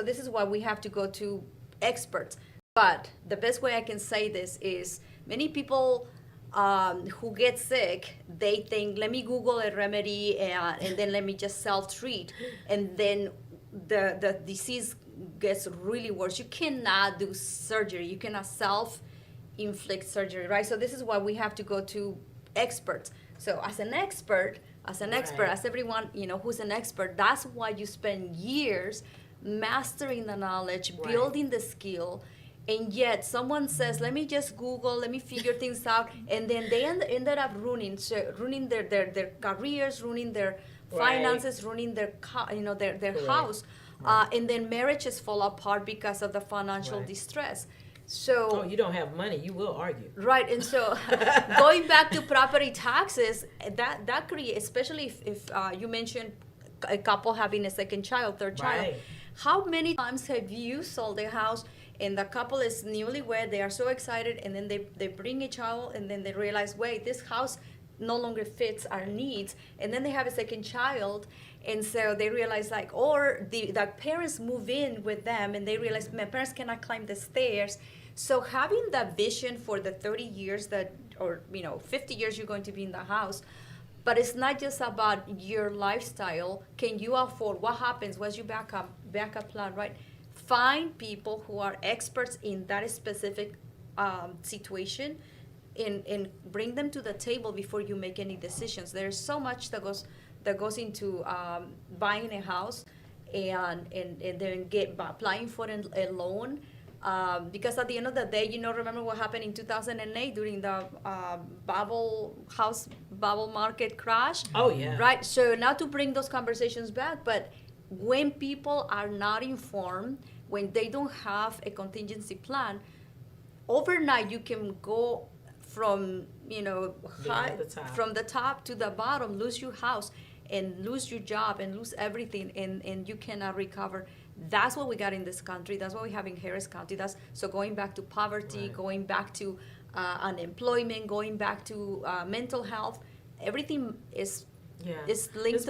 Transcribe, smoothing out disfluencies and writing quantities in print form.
this is why we have to go to experts. But the best way I can say this is many people who get sick, they think, let me Google a remedy and then let me just self-treat. And then the disease gets really worse. You cannot do surgery. You cannot self-inflict surgery, right? So this is why we have to go to experts. So as an expert, as everyone, who's an expert, that's why you spend years mastering the knowledge, building the skill. And yet someone says, let me just Google, let me figure things out. And then they ended up ruining their careers, ruining their finances, ruining their house. And then marriages fall apart because of the financial distress. So you don't have money, you will argue. Right, and so going back to property taxes, that creates, especially if you mentioned a couple having a second child, third child. How many times have you sold a house and the couple is newlywed, they are so excited, and then they bring a child and then they realize, wait, this house no longer fits our needs, and then they have a second child, and so they realize or the parents move in with them and they realize my parents cannot climb the stairs. So having that vision for the 30 years 50 years you're going to be in the house, but it's not just about your lifestyle. Can you afford? What happens? What's your backup plan, right? Find people who are experts in that specific situation, and bring them to the table before you make any decisions. There's so much that goes into buying a house and then applying for a loan. Because at the end of the day, remember what happened in 2008 during the bubble market crash? Oh, yeah. Right? So not to bring those conversations back, but when people are not informed, when they don't have a contingency plan, overnight you can go from, from the top to the bottom, lose your house and lose your job and lose everything, and you cannot recover. That's what we got in this country. That's what we have in Harris County. So going back to poverty, going back to unemployment, going back to mental health, everything is linked